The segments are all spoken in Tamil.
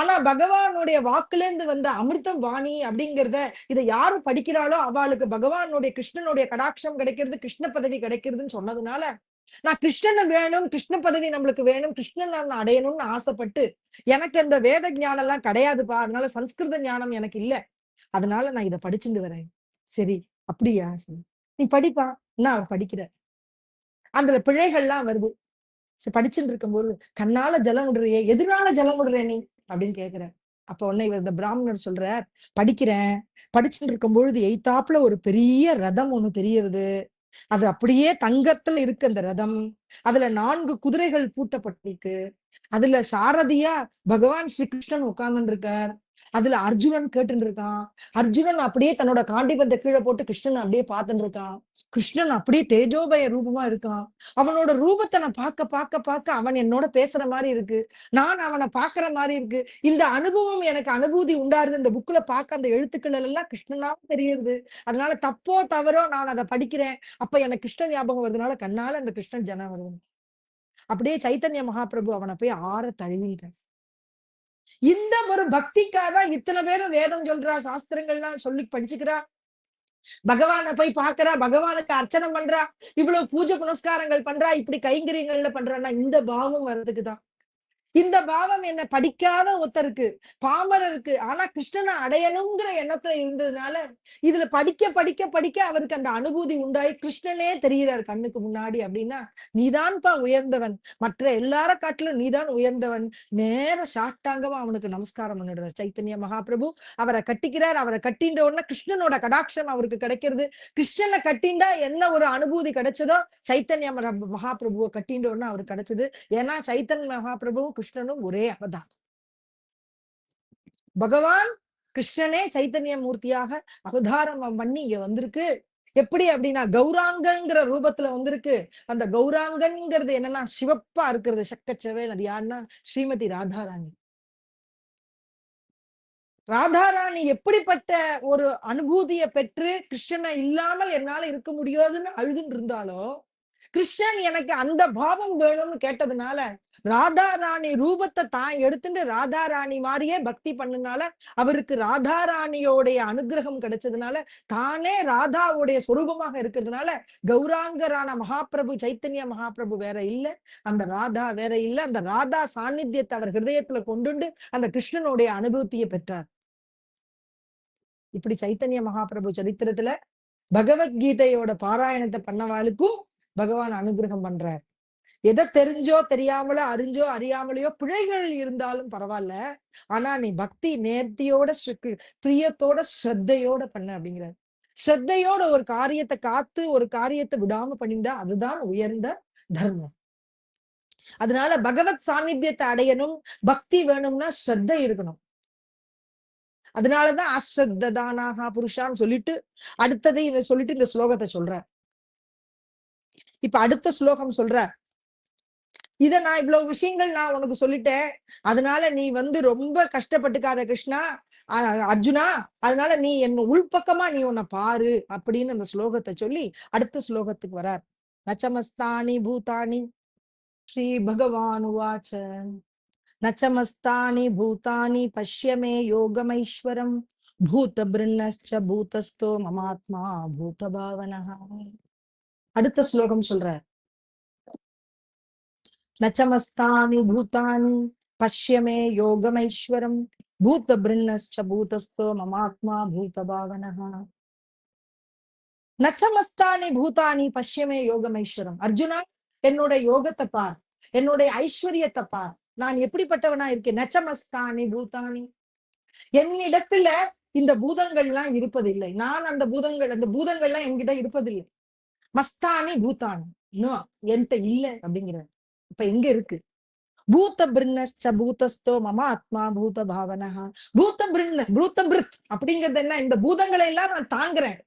ஆனா பகவானுடைய வாக்குல இருந்து வந்த அமிர்தம் வாணி அப்படிங்கிறத இதை யாரு படிக்கிறாளோ அவளுக்கு பகவானுடைய கிருஷ்ணனுடைய கடாட்சம் கிடைக்கிறது, கிருஷ்ண பதவி கிடைக்கிறதுன்னு சொன்னதுனால நான் கிருஷ்ணனை வேணும், கிருஷ்ண பதவி நம்மளுக்கு வேணும், கிருஷ்ணன் நான் அடையணும்னு ஆசைப்பட்டு எனக்கு இந்த வேத ஞானம் எல்லாம் கிடையாதுப்பா, அதனால சம்ஸ்கிருத ஞானம் எனக்கு இல்ல, அதனால நான் இதை படிச்சுட்டு வரேன். சரி அப்படியா, சரி நீ படிப்பா. நான் படிக்கிற அதுல பிழைகள்லாம் வருது. படிச்சுட்டு இருக்கும்போது கண்ணால ஜலம் விடுறியே, எதனால ஜலம் விடுற நீ அப்படின்னு கேக்குற. அப்ப உடனே இவர் இந்த பிராமணர் சொல்ற, படிக்கிறேன், படிச்சுட்டு இருக்கும் பொழுது எய்தாப்புல ஒரு பெரிய ரதம் ஒண்ணு தெரியறது. அது அப்படியே தங்கத்துல இருக்கு அந்த ரதம். அதுல 4 குதிரைகள் பூட்டப்பட்டிருக்கு. அதுல சாரதியா பகவான் ஸ்ரீ கிருஷ்ணன் உட்கார்ந்துட்டு இருக்கார். அதுல அர்ஜுனன் கேட்டுட்டு இருக்கான். அர்ஜுனன் அப்படியே தன்னோட காண்டிபத்தை கீழே போட்டு கிருஷ்ணன் அப்படியே பார்த்துட்டு இருக்கான். கிருஷ்ணன் அப்படியே தேஜோபய ரூபமா இருக்கான். அவனோட ரூபத்தை நான் பார்க்க அவன் என்னோட பேசுற மாதிரி இருக்கு, நான் அவனை பாக்குற மாதிரி இருக்கு. இந்த அனுபவம் எனக்கு அனுபூதி உண்டாருது. இந்த புக்ல பார்க்க அந்த எழுத்துக்கள் எல்லாம் கிருஷ்ணனாவும் தெரியுது. அதனால தப்போ தவறோ நான் அதை படிக்கிறேன். அப்ப எனக்கு கிருஷ்ணன் ஞாபகம் வருதுனால கண்ணால அந்த கிருஷ்ணன் ஜனம் வருது. அப்படியே சைத்தன்ய மகாபிரபு அவனை போய் ஆற தழுவிட்டார். இந்த ஒரு பக்திக்காக இத்தனை பேரும் வேதம் சொல்றா, சாஸ்திரங்கள்லாம் சொல்லி படிச்சுக்கிறா, பகவான போய் பாக்குறா, பகவானுக்கு அர்ச்சனை பண்றா, இவ்வளவு பூஜை புனஸ்காரங்கள் பண்றா, இப்படி கைங்கரியங்கள்ல பண்றான்னா இந்த பாவம் வர்றதுக்குதான். இந்த பாவம் என்ன படிக்காத ஒருத்தருக்கு, பாமரருக்கு, ஆனா கிருஷ்ணனை அடையணுங்கிற எண்ணத்துல இருந்ததுனால இதுல படிக்க படிக்க படிக்க அவருக்கு அந்த அனுபூதி உண்டாயி கிருஷ்ணனே தெரிகிறார் கண்ணுக்கு முன்னாடி. அப்படின்னா நீதான்பா உயர்ந்தவன், மற்ற எல்லார காட்டிலும் நீதான் உயர்ந்தவன். நேர சாஷ்டாங்கமா அவனுக்கு நமஸ்காரம் பண்ணிடுறார் சைத்தன்ய மகாபிரபு. அவரை கட்டிக்கிறார். அவரை கட்டின்ற உடனே கிருஷ்ணனோட கடாட்சம் அவருக்கு கிடைக்கிறது. கிருஷ்ணனை கட்டிண்டா என்ன ஒரு அனுபூதி கிடைச்சதோ சைத்தன்ய மகாபிரபுவை கட்டின்ற உடனே அவருக்கு கிடைச்சது. ஏன்னா சைத்தன்ய மகாபிரபு கிருஷ்ணனும் ஒரே அவதாரம். பகவான் கிருஷ்ணனே சைத்தன்ய மூர்த்தியாக அவதாரம் பண்ணி இங்க வந்திருக்கு. எப்படி அப்படின்னா கௌராங்கங்கிற ரூபத்துல வந்திருக்கு. அந்த கௌராங்கன்ங்கிறது என்னன்னா சிவப்பா இருக்கிறது, சக்கச்சவேல். அது யாருன்னா ஸ்ரீமதி ராதாராணி. ராதாராணி எப்படிப்பட்ட ஒரு அனுபூதியை பெற்று கிருஷ்ணனை இல்லாமல் என்னால இருக்க முடியாதுன்னு அழுதுன்னு இருந்தாலோ, கிருஷ்ணன் எனக்கு அந்த பாவம் வேணும்னு கேட்டதுனால ராதாராணி ரூபத்தை தான் எடுத்துட்டு ராதாராணி மாதிரியே பக்தி பண்ணனால அவருக்கு ராதாராணியோடைய அனுகிரகம் கிடைச்சதுனால தானே ராதாவுடைய சொரூபமாக இருக்கிறதுனால கௌராங்கரான மகாபிரபு சைத்தன்ய மகாபிரபு வேற இல்ல, அந்த ராதா வேற இல்ல. அந்த ராதா சாநித்தியத்தை அவர் ஹிருதயத்துல கொண்டுண்டு அந்த கிருஷ்ணனுடைய அனுபூதியை பெற்றார். இப்படி சைத்தன்ய மகாபிரபு சரித்திரத்துல பகவத்கீதையோட பாராயணத்தை பண்ணவாளுக்கும் பகவான் அனுகிரகம் பண்றார். எதை தெரிஞ்சோ தெரியாமலோ அறிஞ்சோ அறியாமலையோ பிழைகள் இருந்தாலும் பரவாயில்ல, ஆனா நீ பக்தி நேர்த்தியோட பிரியத்தோட ஸ்ரத்தையோட பண்ண அப்படிங்கிறார். ஸ்ரத்தையோட ஒரு காரியத்தை காத்து ஒரு காரியத்தை விடாம பண்ணிட்டா அதுதான் உயர்ந்த தர்மம். அதனால பகவத் சாநித்தியத்தை அடையணும், பக்தி வேணும்னா ஸ்ரத்தை இருக்கணும். அதனாலதான் அஸ்ரத்ததானாக புருஷான்னு சொல்லிட்டு அடுத்தது இதை சொல்லிட்டு இந்த ஸ்லோகத்தை சொல்ற. இப்ப அடுத்த ஸ்லோகம் சொல்ற, இத நான் இவ்வளவு விஷயங்கள் நான் உனக்கு சொல்லிட்டேன், அதனால நீ ரொம்ப கஷ்டப்பட்டுக்காத கிருஷ்ணா, அர்ஜுனா, அதனால நீ என்ன உள்பக்கமா நீ உன்னை பாரு அப்படின்னு அந்த ஸ்லோகத்தை சொல்லி அடுத்த ஸ்லோகத்துக்கு வரார். நச்சமஸ்தானி பூதானி ஸ்ரீ பகவான் உவாச்ச நச்சமஸ்தானி பூதானி பஷ்யமே யோகமைஸ்வரம் பூத பிருன்னஸ்ச பூதஸ்தோ மமாத்மா பூத பாவனஹ. அடுத்த ஸ்லோகம் சொல்ற, நச்சமஸ்தானி பூதானி பஷ்யமே யோகமைஸ்வரம் பூத பிருன்னஸ்ச பூதஸ்தோ மமாத்மா பூத பாவனஹ. நச்சமஸ்தானி பூதானி பஷ்யமே யோகமைஸ்வரம். அர்ஜுனா, என்னோட யோகத்தை பார், என்னுடைய ஐஸ்வர்யத்தை பார், நான் எப்படிப்பட்டவனா இருக்கேன். நச்சமஸ்தானி பூதானி, என்னிடத்துல இந்த பூதங்கள்லாம் இருப்பதில்லை. நான் அந்த பூதங்கள்லாம் என்கிட்ட இருப்பதில்லை. மஸ்தானி பூதானி, இன்னும் என்கிட்ட இல்ல அப்படிங்கிற. இப்ப எங்க இருக்கு? பூத பிருன்னஸ்ச பூதஸ்தோ மம ஆத்மா பூத பாவனஹா. பூத்த பிருத் அப்படிங்கிறது என்ன? இந்த பூதங்களை எல்லாம் நான் தாங்குறேன்.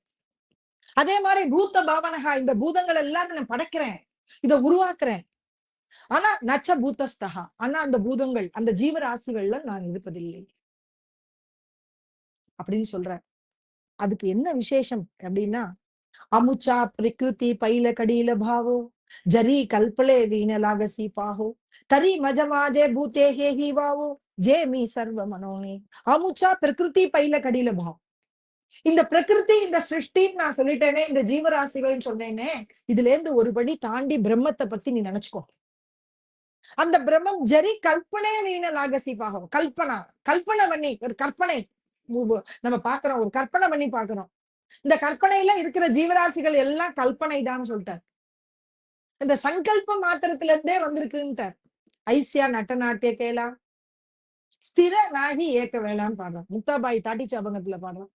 அதே மாதிரி பூத்த பாவனஹா, இந்த பூதங்கள் எல்லாம் நான் படைக்கிறேன், இதை உருவாக்குறேன். ஆனா நச்ச பூதஸ்தகா, ஆனா அந்த பூதங்கள் அந்த ஜீவராசிகள்ல நான் இருப்பதில்லை அப்படின்னு சொல்ற. அதுக்கு என்ன விசேஷம் அப்படின்னா, அமுச்சா பிரகிருதி பைல கடீல பாவோ ஜரி கல்பலே வீணலாகசி பாஹோ தரி மஜமாஜே பூதே ஹே ஹி வாவோ ஜேமி சர்வ மனோனி அமுச்சா பிரகிருதி பைல கடில பாவம். இந்த பிரகிருதி இந்த சிருஷ்டின்னு நான் சொல்லிட்டேனே, இந்த ஜீவராசிகள் சொன்னேனே, இதுல இருந்து ஒருபடி தாண்டி பிரம்மத்தை பத்தி நீ நினைச்சுக்கோ. அந்த பிரம்மம் ஜரி கல்பனை வீண லாகசிப்பாகும். கல்பனா கல்பனை பண்ணி ஒரு கற்பனை நம்ம பாக்குறோம், ஒரு கற்பனை பண்ணி பாக்குறோம். இந்த கற்பனையில இருக்கிற ஜீவராசிகள் எல்லாம் கல்பனை தான் சொல்லிட்டார். இந்த சங்கல்ப மாத்திரத்துல இருந்தே வந்திருக்குன்ட்டார். ஐசியா நட்டநாட்டிய கேளா ஸ்திர நாகி ஏக்க வேளான்னு பாடுறோம். முக்தாபாய் தாட்டி சாபங்கத்துல பாடுறோம்.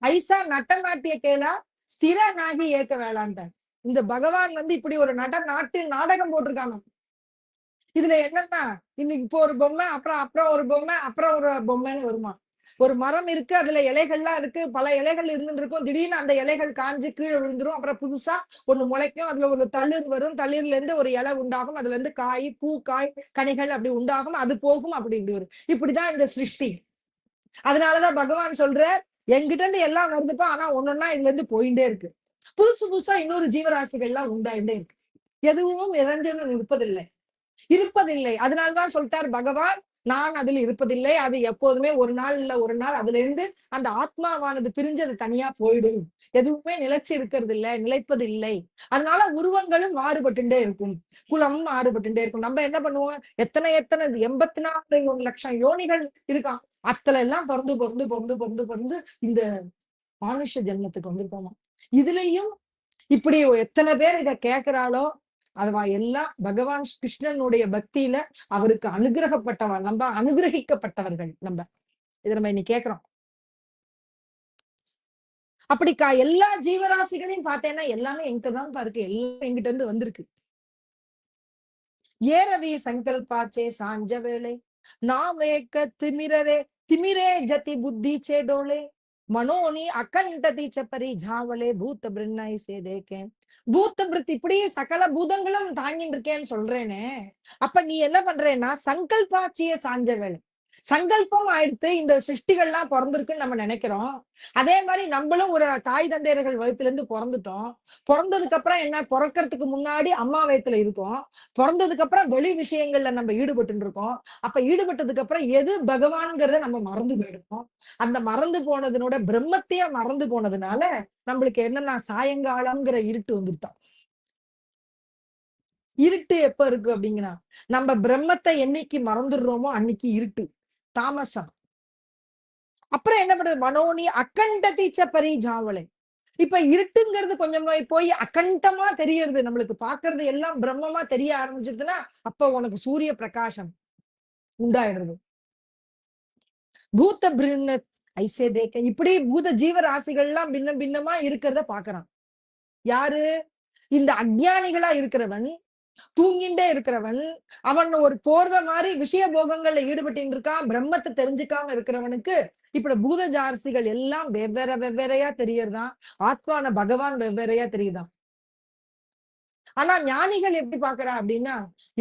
ஐசா நட்டநாட்டிய கேளா ஸ்திர நாகி ஏக்க வேளான்ட்டார். இந்த பகவான் இப்படி ஒரு நாட்டு நாடகம் போட்டிருக்கானோ. இதுல என்னன்னா, இன்னைக்கு இப்போ ஒரு பொம்மை, அப்புறம் அப்புறம் ஒரு பொம்மை, அப்புறம் ஒரு பொம்மைன்னு வருமா. ஒரு மரம் இருக்கு, அதுல இலைகள்லாம் இருக்கு, பல இலைகள் இருந்துட்டு இருக்கும். திடீர்னு அந்த இலைகள் காஞ்சு கீழே விழுந்துரும். அப்புறம் புதுசா ஒண்ணு முளைக்கும், அதுல ஒரு தளிர் வரும், தளிர்ல இருந்து ஒரு இலை உண்டாகும், அதுல இருந்து காய், பூ, காய், கனிகள் அப்படி உண்டாகும், அது போகும், அப்படி இப்படி வரும். இப்படிதான் இந்த சிருஷ்டி. அதனாலதான் பகவான் சொல்ற, என்கிட்ட இருந்து எல்லாம் வருதுப்பா, ஆனா ஒன்னொன்னா இதுல இருந்து போயிட்டே இருக்கு. புதுசு புதுசா இன்னொரு ஜீவராசிகள்லாம் உண்டாயிட்டே இருக்கு. எதுவும் இறஞ்சு இருப்பதில்லை. அதனாலதான் சொல்லிட்டார் பகவான், நான் அதில் இருப்பதில்லை. அது எப்போதுமே ஒரு நாள் இல்ல ஒரு நாள் அதுல இருந்து அந்த ஆத்மாவானது பிரிஞ்சு அது தனியா போயிடும். எதுவுமே நிலைச்சு இருக்கிறது இல்லை, நிலைப்பது இல்லை. அதனால உருவங்களும் மாறுபட்டுட்டே இருக்கும், குலமும் மாறுபட்டுட்டே இருக்கும். நம்ம என்ன பண்ணுவோம், எத்தனை 84 லட்சம் யோனிகள் இருக்கான். அத்தனை எல்லாம் பிறந்து இந்த மானுஷ ஜென்மத்துக்கு வந்துருக்கோமா. இதுலயும் இப்படி எத்தனை பேர் இத கேட்கிறாளோ அதுவா எல்லாம் பகவான் கிருஷ்ணனுடைய பக்தியில அவருக்கு அனுகிரகப்பட்டவன், நம்ம அனுகிரகிக்கப்பட்டவர்கள். இதை நம்ம இன்னைக்கு கேட்கிறோம். அப்படிக்கா எல்லா ஜீவராசிகளையும் பார்த்தேன்னா எல்லாமே என்கிட்டதான் இருக்கு, எல்லாம் என்கிட்ட இருந்து வந்திருக்கு. ஏரவி சங்கல்பாச்சே சாஞ்ச வேலை நாவேக்க திமிரே ஜதி புத்தி சேடோலே மனோனி அகண்டதி சப்பரி ஜாவலே பூத்த பிருண்ணை சேதேக்கேன். பூத்த பிருத்தி இப்படி சகல பூதங்களும் தாங்கிட்டு இருக்கேன்னு சொல்றேனே, அப்ப நீ என்ன பண்றேன்னா சங்கல்பாட்சிய சாஞ்ச வேலை. சங்கல்பம் ஆயிடுத்து, இந்த சிருஷ்டிகள்லாம் பிறந்திருக்குன்னு நம்ம நினைக்கிறோம். அதே மாதிரி நம்மளும் ஒரு தாய் தந்தையர்கள் வயிற்றுல இருந்து பிறந்துட்டோம். பிறந்ததுக்கு அப்புறம் என்ன, பிறக்கிறதுக்கு முன்னாடி அம்மா வயிற்றுல இருக்கோம். பிறந்ததுக்கு அப்புறம் வெளி விஷயங்கள்ல நம்ம ஈடுபட்டு இருக்கோம். அப்ப ஈடுபட்டதுக்கு அப்புறம் எது பகவான்ங்கிறத நம்ம மறந்து போயிடுவோம். அந்த மறந்து போனதுனோட பிரம்மத்தையே மறந்து போனதுனால நம்மளுக்கு என்னன்னா சாயங்காலம்ங்கிற இருட்டு வந்துட்டோம். இருட்டு எப்ப இருக்கு அப்படிங்கிறா, நம்ம பிரம்மத்தை என்னைக்கு மறந்துடுறோமோ அன்னைக்கு இருட்டு, தாமசம். அப்புறம் என்ன பண்றது, மனோனி அக்கண்ட தீச்ச பரி ஜாவலை. இப்ப இருட்டுங்கிறது கொஞ்சம் போய் அக்கண்டமா தெரியறது, நம்மளுக்கு பாக்குறது எல்லாம் பிரம்மமா தெரிய ஆரம்பிச்சதுன்னா அப்ப உனக்கு சூரிய பிரகாசம் உண்டாயிடுறது. பூத்த பிருண்ண ஐசே தேக்க, இப்படி பூத ஜீவராசிகள்லாம் பின்ன பின்னமா இருக்கிறத பாக்குறான். யாரு, இந்த அஜ்ஞானிகளா இருக்கிறவன், தூங்கிண்டே இருக்கிறவன், அவன் ஒரு போர்வை மாதிரி விஷய போகங்கள்ல ஈடுபட்டு இருக்கான். பிரம்மத்தை தெரிஞ்சுக்காம இருக்கிறவனுக்கு இப்படி பூத ஜாரசிகள் எல்லாம் வெவ்வேறையா தெரியறதான். ஆத்மான பகவான் வெவ்வேறையா தெரியுதான். ஆனா ஞானிகள் எப்படி பாக்குறா அப்படின்னா,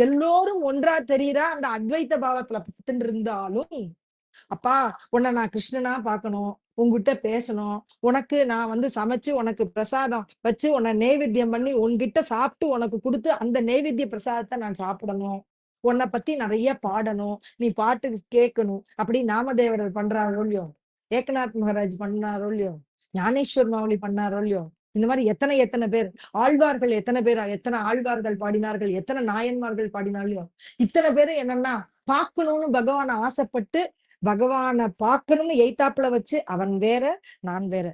எல்லோரும் ஒன்றா தெரியுறா. அந்த அத்வைத்த பாவத்துல பத்துட்டு இருந்தாலும், அப்பா உன்னை நான் கிருஷ்ணனா பாக்கணும், உங்ககிட்ட பேசணும், உனக்கு நான் சமைச்சு உனக்கு பிரசாதம் வச்சு உன்னை நெய்வேத்தியம் பண்ணி உன்கிட்ட சாப்பிட்டு உனக்கு கொடுத்து அந்த நெய்வேத்திய பிரசாதத்தை நான் சாப்பிடணும், உன்னை பத்தி நிறைய பாடணும், நீ பாட்டு கேட்கணும். அப்படி நாமதேவரர் பண்றாரோ இல்லையோ, ஏகநாத் மகாராஜ் பண்ணாரோ இல்லையோ, ஞானேஸ்வர் மாவளி பண்ணாரோ இல்லையோ, இந்த மாதிரி எத்தனை பேர் ஆழ்வார்கள், எத்தனை ஆழ்வார்கள் பாடினார்கள், எத்தனை நாயன்மார்கள் பாடினாலையோ, இத்தனை பேரு என்னன்னா பார்க்கணும்னு பகவான ஆசைப்பட்டு பகவான பார்க்கணும்னு எய்தாப்புல வச்சு அவன் வேற நான் வேற.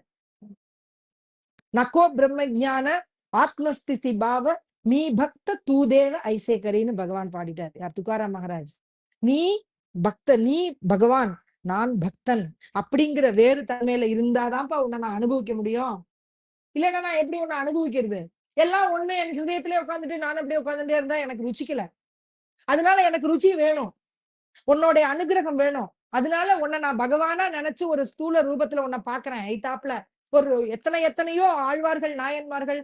நக்கோ பிரம்ம ஜான ஆத்மஸ்திதி பாவ நீ பக்த தூதேவ ஐசேகரின்னு பகவான் பாடிட்டார். யார், துக்காராம் மகாராஜ். நீ பகவான், நான் பக்தன் அப்படிங்கிற வேறு தன்மையில இருந்தாதான்ப்பா உன்னை நான் அனுபவிக்க முடியும். இல்லைன்னா நான் எப்படி உன்னை அனுபவிக்கிறது? எல்லாம் ஒண்ணு என் ஹிருதயத்திலே உட்காந்துட்டு நான் அப்படியே உட்காந்துட்டே இருந்தா எனக்கு ருச்சிக்கல. அதனால எனக்கு ருச்சி வேணும், உன்னோடைய அனுகிரகம் வேணும். அதனால உன்னை நான் பகவானா நினைச்சு ஒரு ஸ்தூல ரூபத்துல உன்னை பாக்குறேன். ஐத்தாப்புல ஒரு எத்தனையோ ஆழ்வார்கள், நாயன்மார்கள்,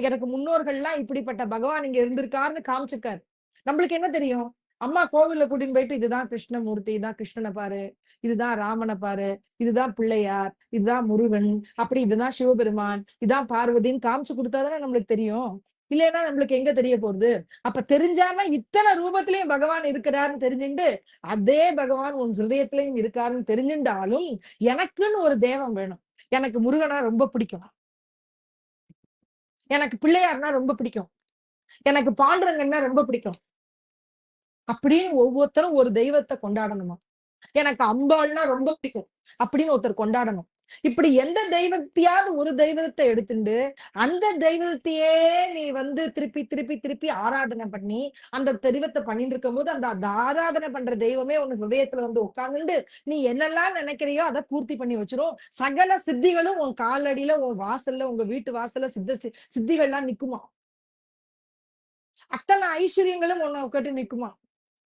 எனக்கு முன்னோர்கள்லாம் இப்படிப்பட்ட பகவான் இங்க இருந்திருக்காருன்னு காமிச்சிருக்காரு. நம்மளுக்கு என்ன தெரியும்? அம்மா கோவில்ல கூட்டின்னு போயிட்டு இதுதான் கிருஷ்ணமூர்த்தி, இதுதான் கிருஷ்ணனை பாரு, இதுதான் ராமனை பாரு, இதுதான் பிள்ளையார், இதுதான் முருகன், அப்படி இதுதான் சிவபெருமான், இதுதான் பார்வதின்னு காமிச்சு கொடுத்தாதானே நம்மளுக்கு தெரியும். இல்லைன்னா நம்மளுக்கு எங்க தெரிய போகுது? அப்ப தெரிஞ்சாம இத்தனை ரூபத்திலயும் பகவான் இருக்கிறாருன்னு தெரிஞ்சுண்டு, அதே பகவான் உன் ஹிருதயத்திலயும் இருக்காருன்னு தெரிஞ்சுட்டாலும், எனக்குன்னு ஒரு தெய்வம் வேணும். எனக்கு முருகனா ரொம்ப பிடிக்கும். எனக்கு பிள்ளையார்னா ரொம்ப பிடிக்கும். எனக்கு பாண்டுரங்கன்னா ரொம்ப பிடிக்கும். அப்படின்னு ஒவ்வொருத்தரும் ஒரு தெய்வத்தை கொண்டாடணுமா. எனக்கு அம்பாள்னா ரொம்ப பிடிக்கும் அப்படின்னு ஒருத்தர் கொண்டாடணும். இப்படி எந்த தெய்வத்தையாவது ஒரு தெய்வத்தை எடுத்துண்டு அந்த தெய்வத்தையே நீ திருப்பி திருப்பி திருப்பி ஆராதனை பண்ணி அந்த தெய்வத்தை பண்ணிட்டு இருக்கும் போது அந்த ஆராதனை பண்ற தெய்வமே உன் ஹிருதயத்துல உட்கார்ந்துட்டு நீ என்னெல்லாம் நினைக்கிறியோ அதை பூர்த்தி பண்ணி வச்சிரும். சகல சித்திகளும் உன் காலடியில உன் வாசல்ல உங்க வீட்டு வாசல்ல சித்திகள்லாம் நிக்குமா. அத்தனை ஐஸ்வர்யங்களும் உன்னை உட்காந்து நிக்குமா.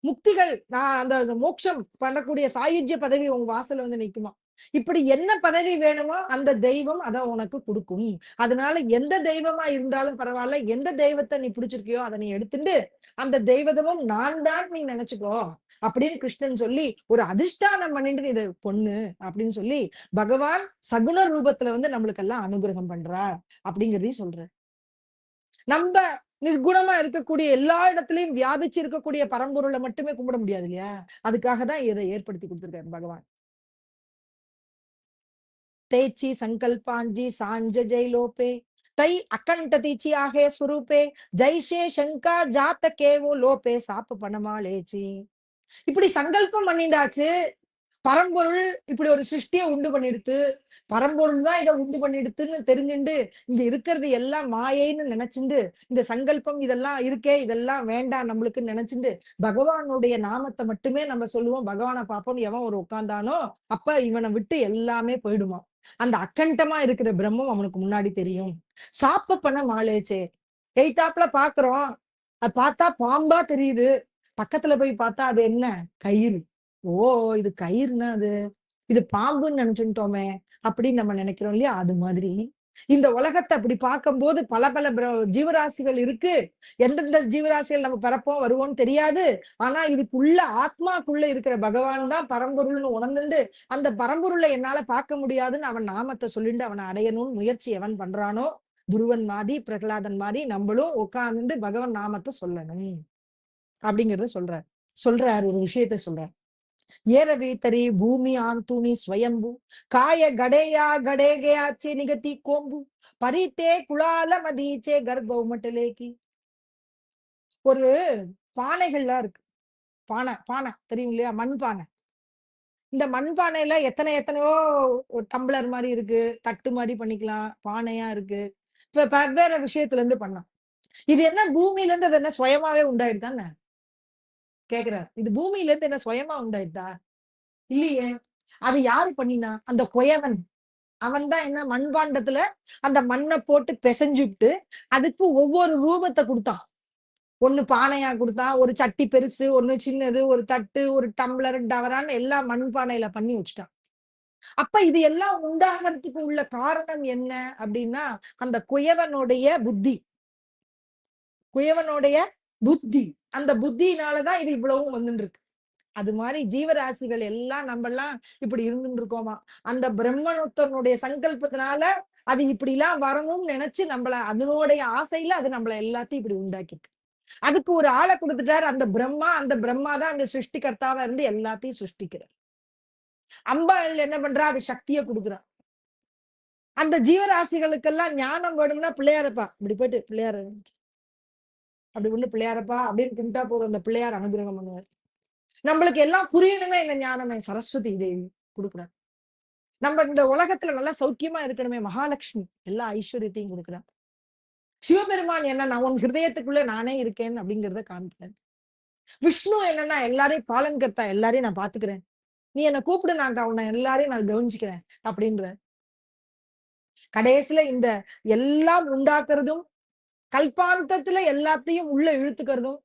முக்திகள் நான் அந்த மோட்சம் பண்ணக்கூடிய சாயுஜ்ய பதவி உங்க வாசல்ல நிக்குமா. இப்படி என்ன பதவி வேணுமோ அந்த தெய்வம் அதை உனக்கு கொடுக்கும். அதனால எந்த தெய்வமா இருந்தாலும் பரவாயில்ல, எந்த தெய்வத்தை நீ பிடிச்சிருக்கியோ அதை நீ எடுத்துட்டு அந்த தெய்வதமும் நான் தான் நீ நினைச்சுக்கோ அப்படின்னு கிருஷ்ணன் சொல்லி ஒரு அதிஷ்டானம் பண்ணிட்டு இதை பொண்ணு அப்படின்னு சொல்லி பகவான் சகுன ரூபத்துல நம்மளுக்கு எல்லாம் அனுகிரகம் பண்றார் அப்படிங்கிறதையும் சொல்ற. நம்ம நிர்குணமா இருக்கக்கூடிய எல்லா இடத்துலயும் வியாபிச்சு இருக்கக்கூடிய பரம்பொருளை மட்டுமே கும்பிட முடியாது இல்லையா. அதுக்காக தான் இதை ஏற்படுத்தி கொடுத்திருக்காரு பகவான். தேச்சி சங்கல்பாஞ்சி சாஞ்ச ஜெய்லோபே தை அக்கண்ட தீச்சி ஆகே ஸ்வரூபே ஜெய்ஷே சங்கா ஜாத்த கேவோ லோபே சாப்பு பணமாலேச்சி. இப்படி சங்கல்பம் பண்ணிண்டாச்சு. பரம்பொருள் இப்படி ஒரு சிருஷ்டியை உண்டு பண்ணிடுத்து. பரம்பொருள் தான் இதை உண்டு பண்ணிடுத்துன்னு தெரிஞ்சுண்டு இந்த இருக்கிறது எல்லாம் மாயைன்னு நினைச்சுண்டு இந்த சங்கல்பம் இதெல்லாம் இருக்கே இதெல்லாம் வேண்டாம் நம்மளுக்குன்னு நினைச்சுண்டு பகவானுடைய நாமத்தை மட்டுமே நம்ம சொல்லுவோம். பகவானை பார்ப்போம். எவன் ஒரு உட்கார்ந்தானோ அப்ப இவனை விட்டு எல்லாமே போயிடுமா. அந்த அக்கண்டமா இருக்கிற பிரம்மம் அவனுக்கு முன்னாடி தெரியும். சாப்ப பண்ண மாலேச்சே. எய்தாப்புல பாக்குறோம். அது பார்த்தா பாம்பா தெரியுது. பக்கத்துல போய் பார்த்தா அது என்ன கயிறு. ஓ இது கயிறுனா அது இது பாம்புன்னு நினைச்சுட்டோமே அப்படின்னு நம்ம நினைக்கிறோம் இல்லையா. அது மாதிரி இந்த உலகத்தை அப்படி பார்க்கும்போது பல பல ஜீவராசிகள் இருக்கு. எந்தெந்த ஜீவராசிகள் நம்ம பிறப்போம் வருவோம்னு தெரியாது. ஆனா இதுக்குள்ள ஆத்மாக்குள்ள இருக்கிற பகவான் தான் பரம்பொருள்னு உணர்ந்துண்டு அந்த பரம்பொருளை என்னால பார்க்க முடியாதுன்னு அவன் நாமத்தை சொல்லிட்டு அவனை அடையணும்னு முயற்சி எவன் பண்றானோ துருவன் மாதிரி பிரகலாதன் மாதிரி நம்மளும் உட்கார்ந்து பகவான் நாமத்தை சொல்லணும் அப்படிங்கறத சொல்றாரு ஒரு விஷயத்த சொல்றார். ஏரவீத்தரி பூமி ஆந்தூணி ஸ்வயம்பு காய கடையா கடேகையாச்சே நிகத்தி கோம்பு பரித்தே குளால மதீச்சே கர்ப்பவுமட்டலேக்கி. ஒரு பானைகள்லாம் இருக்கு. பானை பானை தெரியும் இல்லையா. மண்பானை. இந்த மண்பானையில எத்தனையோ டம்ளர் மாதிரி இருக்கு. தட்டு மாதிரி பண்ணிக்கலாம். பானையா இருக்கு. இப்ப வெவ்வேறு விஷயத்துல இருந்து பண்ணலாம். இது என்ன பூமியில இருந்து அது என்ன சுயமாவே உண்டாயிடுதானே கேக்குறாரு. இது பூமியில இருந்து என்ன சுயமா உண்டாயிட்டா இல்லையே. அது யாரு பண்ணினா அந்த குயவன். அவன் தான் என்ன மண்பாண்டத்துல அந்த மண்ணை போட்டு பிசைஞ்சுட்டு அதுக்கு ஒவ்வொரு ரூபத்தை கொடுத்தான். ஒண்ணு பானையா கொடுத்தான், ஒரு சட்டி பெருசு, ஒண்ணு சின்னது, ஒரு தட்டு, ஒரு டம்ளர் டவரான்னு எல்லாம் மண்பானையில பண்ணி வச்சுட்டான். அப்ப இது எல்லாம் உண்டாகிறதுக்கு உள்ள காரணம் என்ன அப்படின்னா அந்த குயவனுடைய புத்தி. குயவனுடைய புத்தி. அந்த புத்தினாலதான் இது இவ்வளவும் வந்துட்டு இருக்கு. அது மாதிரி ஜீவராசிகள் எல்லாம் நம்ம எல்லாம் இப்படி இருந்துட்டு இருக்கோமா. அந்த பிரம்மனுத்தனுடைய சங்கல்பத்தினால அது இப்படி எல்லாம் வரணும்னு நினைச்சு நம்மள அதனுடைய ஆசையில அது நம்மள எல்லாத்தையும் இப்படி உண்டாக்கிட்டு அதுக்கு ஒரு ஆளை கொடுத்துட்டாரு. அந்த பிரம்மா தான் அந்த சிருஷ்டிகர்த்தாவா இருந்து எல்லாத்தையும் சிருஷ்டிக்கிறார். அம்பாள் என்ன பண்றா அது சக்தியை கொடுக்குறா. அந்த ஜீவராசிகளுக்கெல்லாம் ஞானம் வேணும்னா பிள்ளையாரப்பா இப்படி போயிட்டு பிள்ளையார அப்படி ஒண்ணு பிள்ளையாரப்பா அப்படின்னு கும்பிட்டா போதும் அந்த பிள்ளையார் அனுகிரகம் பண்ணுவார். நம்மளுக்கு எல்லாம் புரியணுமே இந்த ஞானமே சரஸ்வதி தேவி கொடுக்குறார். நம்ம இந்த உலகத்துல நல்லா சௌக்கியமா இருக்கணுமே மகாலட்சுமி எல்லா ஐஸ்வர்யத்தையும் கொடுக்குறான். சிவபெருமான் என்னன்னா உன் ஹிருதயத்துக்குள்ள நானே இருக்கேன் அப்படிங்கிறத காமிக்கிறேன். விஷ்ணு என்னன்னா எல்லாரையும் பாலன்கர்த்தா எல்லாரையும் நான் பாத்துக்கிறேன். நீ என்ன கூப்பிடு நான் உன்னை எல்லாரையும் நான் கவனிச்சுக்கிறேன் அப்படின்ற. கடைசியில இந்த எல்லாம் உண்டாக்குறதும் கல்பாந்தத்துல எல்லாத்தையும் உள்ள இழுத்துக்கிறதும்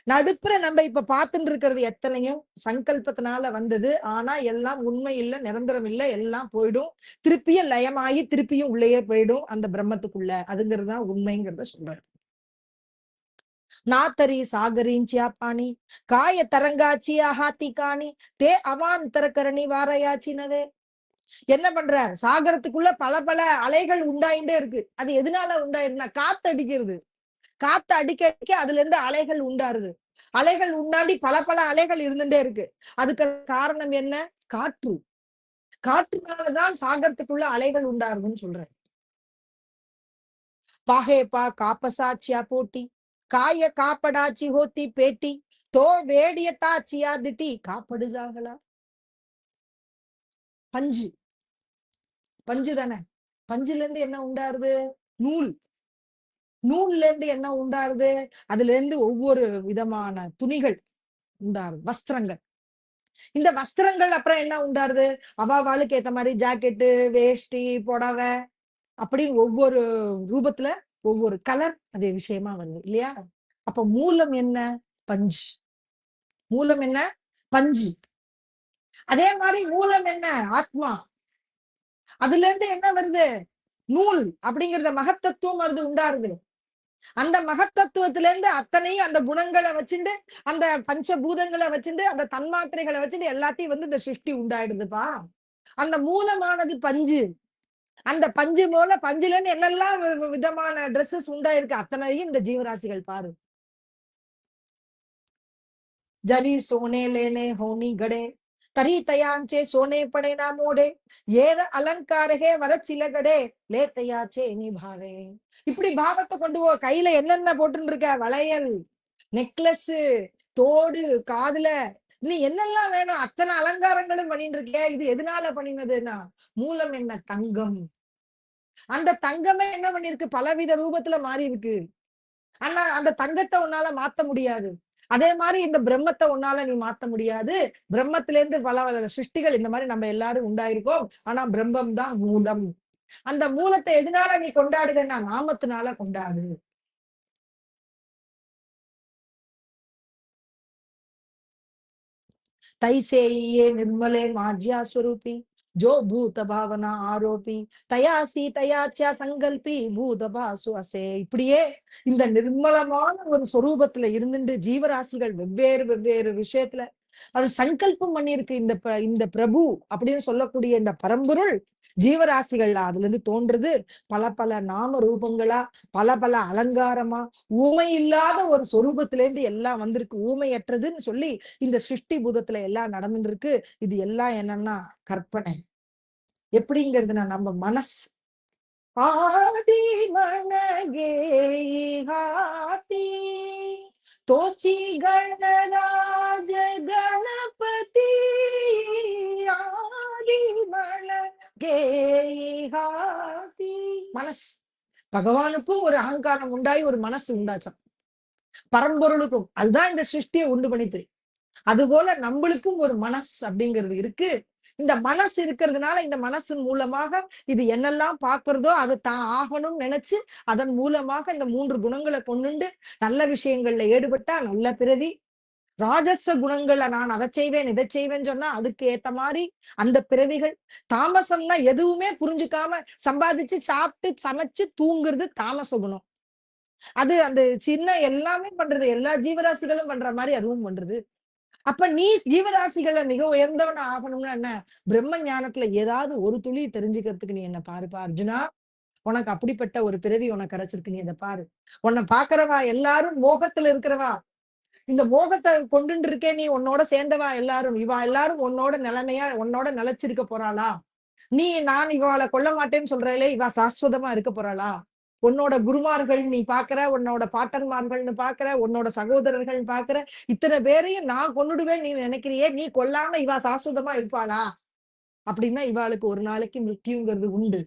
நடுப்புற நம்ம இப்ப பார்த்துட்டு இருக்கிறது எத்தனையும் சங்கல்பத்தினால வந்தது. ஆனா எல்லாம் உண்மை இல்லை, நிரந்தரம் இல்லை, எல்லாம் போயிடும். திருப்பியும் லயமாகி திருப்பியும் உள்ளேயே போயிடும் அந்த பிரம்மத்துக்குள்ள. அதுங்கிறதுதான் உண்மைங்கிறத சொல்றாரு. நாத்தரி சாகரிஞ்சியா பாணி காய தரங்காச்சியா ஹாத்தி காணி தே அவாந்தர கரணி வாரையாச்சினவே. என்ன பண்ற சாகரத்துக்குள்ள பல பல அலைகள் உண்டாயிட்டே இருக்கு. அது எதனால உண்டாயிருந்தா காத்து அடிக்கிறது. காத்து அடிக்க அடிக்க அதுல இருந்து அலைகள் உண்டாருது. அலைகள் உண்டாண்டி பல பல அலைகள் இருந்துட்டே இருக்கு. அதுக்கு காரணம் என்ன? காற்று. காற்றுனாலதான் சாகரத்துக்குள்ள அலைகள் உண்டாருதுன்னு சொல்றேன். பாஹேப்பா காப்பசாச்சியா போட்டி காய காப்படாச்சி ஹோத்தி பேட்டி தோ வேடியத்தா சியா திட்டி காப்படுஜாங்களா. பஞ்சு பஞ்சு தானே. பஞ்சுல இருந்து என்ன உண்டாருது? நூல். நூல்ல இருந்து என்ன உண்டாருது? அதுல இருந்து ஒவ்வொரு விதமான துணிகள் உண்டாருது, வஸ்திரங்கள். இந்த வஸ்திரங்கள் அப்புறம் என்ன உண்டாருது? அவாவாளுக்கு ஏத்த மாதிரி ஜாக்கெட்டு, வேஷ்டி, புடவை அப்படின்னு ஒவ்வொரு ரூபத்துல ஒவ்வொரு கலர் அதே விஷயமா வருது இல்லையா? அப்ப மூலம் என்ன? பஞ்சு. மூலம் என்ன? பஞ்சு. அதே மாதிரி மூலம் என்ன? ஆத்மா. அதுல இருந்து என்ன வருது? நூல் அப்படிங்கறத மகத்தத்துவம் வருது, உண்டாருது. அந்த மகத்தத்துவத்துல இருந்து அத்தனையும் அந்த குணங்களை வச்சுட்டு, அந்த பஞ்சபூதங்களை வச்சுட்டு, அந்த தன்மாத்திரைகளை வச்சுட்டு எல்லாத்தையும் வந்து இந்த சிருஷ்டி உண்டாயிடுதுப்பா. அந்த மூலமானது பஞ்சு. அந்த பஞ்சு போல பஞ்சுல இருந்து என்னெல்லாம் விதமான ட்ரெஸ்ஸஸ் உண்டாயிருக்கு அத்தனையும் இந்த ஜீவராசிகள் பாரு. ஜரி சோனே லேனே ஹோனி கடே தரி தயாஞ்சே சோனே படே நா மோடே ஏத அலங்காரகே வரச்சிலகடே லே தயாச்சே நீ பாவே. இப்படி பாவத்தை கொண்டு போ. கையில என்னென்ன போட்டுன்னு இருக்க? வளையல், நெக்லஸ், தோடு, காதுல நீ என்னெல்லாம் வேணும் அத்தனை அலங்காரங்களும் பண்ணிட்டு இருக்க. இது எதனால பண்ணினதுன்னா மூலம் என்ன? தங்கம். அந்த தங்கமே என்ன பண்ணிருக்கு? பலவித ரூபத்துல மாறி இருக்கு. ஆனா அந்த தங்கத்தை உன்னால மாத்த முடியாது. அதே மாதிரி இந்த பிரம்மத்தை உன்னால நீ மாத்த முடியாது. பிரம்மத்தில இருந்து பல பல சிருஷ்டிகள் இந்த மாதிரி நம்ம எல்லாரும் உண்டாயிருக்கோம். ஆனா பிரம்மம் தான் மூலம். அந்த மூலத்தை எதனால நீ கொண்டாடுவேன்னா நாமத்தினால கொண்டாடு. தைசேயே நிர்மலே மாஜ்யா ஸ்வரூபி ஜோ பூத பாவனா ஆரோபி தயாசி தயாச்சியா சங்கல்பி பூதபாசு அசே. இப்படியே இந்த நிர்மலமான ஒரு சொரூபத்துல இருந்துட்டு ஜீவராசிகள் வெவ்வேறு வெவ்வேறு விஷயத்துல அது சங்கல்பம் பண்ணிருக்கு. இந்த பிரபு அப்படின்னு சொல்லக்கூடிய இந்த பரம்பொருள் ஜீவராசிகள் அதுல இருந்து தோன்றது பல பல நாம ரூபங்களா, பல பல அலங்காரமா, ஊமை இல்லாத ஒரு சொரூபத்தில இருந்து எல்லாம் வந்திருக்கு. ஊமையற்றதுன்னு சொல்லி இந்த சிருஷ்டி பூதத்துல எல்லாம் நடந்துட்டு இருக்கு. இது எல்லாம் என்னன்னா கற்பனை. எப்படிங்கிறதுனா நம்ம மனசு ஆதி மனகேஹாதி தோச்சி கணராஜ கணபதி ஆதி மனகேஹாதி. மனசு பகவானுக்கும் ஒரு அகங்காரம் உண்டாய் ஒரு மனசு உண்டாச்சாம். பரம்பொருளுக்கும் அதுதான் இந்த சிருஷ்டியை உண்டு பண்ணித்து. அது போல நம்மளுக்கும் ஒரு மனசு அப்படிங்கிறது இருக்கு. இந்த மனசு இருக்கிறதுனால இந்த மனசின் மூலமாக இது என்னெல்லாம் பாக்குறதோ அதை தான் ஆகணும்னு நினைச்சு அதன் மூலமாக இந்த 3 குணங்களை கொண்டுண்டு நல்ல விஷயங்கள்ல ஈடுபட்டா நல்ல பிறவி. ராஜச குணங்களை நான் அதை செய்வேன் இதை செய்வேன்னு சொன்னா அதுக்கு ஏத்த மாதிரி அந்த பிறவிகள். தாமசம்னா எதுவுமே புரிஞ்சுக்காம சம்பாதிச்சு சாப்பிட்டு சமைச்சு தூங்குறது தாமச குணம். அது அந்த சின்ன எல்லாமே பண்றது, எல்லா ஜீவராசிகளும் பண்ற மாதிரி அதுவும் பண்றது. அப்ப நீ ஜீவராசிகளை மிக உயர்ந்தவன் ஆகணும்னா என்ன? பிரம்ம ஞானத்துல ஏதாவது ஒரு துளி தெரிஞ்சுக்கிறதுக்கு நீ என்ன பாருப்பா அர்ஜுனா. உனக்கு அப்படிப்பட்ட ஒரு பிறவி உனக்கு கிடைச்சிருக்கு. நீ இதை பாரு. உன்னை பாக்குறவா எல்லாரும் மோகத்துல இருக்கிறவா. இந்த மோகத்தை கொண்டுட்டு இருக்கே நீ உன்னோட சேர்ந்தவா எல்லாரும். இவா எல்லாரும் உன்னோட நிலைமையா உன்னோட நிலைச்சிருக்க போறாளா? நீ நான் இவாளை கொல்ல மாட்டேன்னு சொல்றேலே இவா சாஸ்வதமா இருக்க போறாளா? உன்னோட குருமார்கள் நீ பாக்குற, உன்னோட பாட்டன்மார்கள்னு பாக்குற, உன்னோட சகோதரர்கள் பாக்குற, இத்தனை பேரையும் நான் கொன்னுடுவேன் நீ நினைக்கிறியே, நீ கொல்லாம இவா சாஸ்வதமா இருப்பாளா? அப்படின்னா இவாளுக்கு ஒரு நாளைக்கு மிருத்யுங்கிறது உண்டு.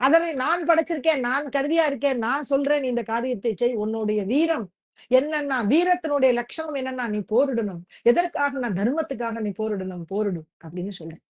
அதனை நான் படைச்சிருக்கேன், நான் கருவியா இருக்கேன், நான் சொல்றேன் நீ இந்த காரியத்தை செய். உன்னுடைய வீரம் என்னன்னா வீரத்தினுடைய லட்சணம் என்னன்னா நீ போரிடணும். எதற்காக? நான் தர்மத்துக்காக நீ போரிடணும், போரிடும் அப்படின்னு சொல்றேன்.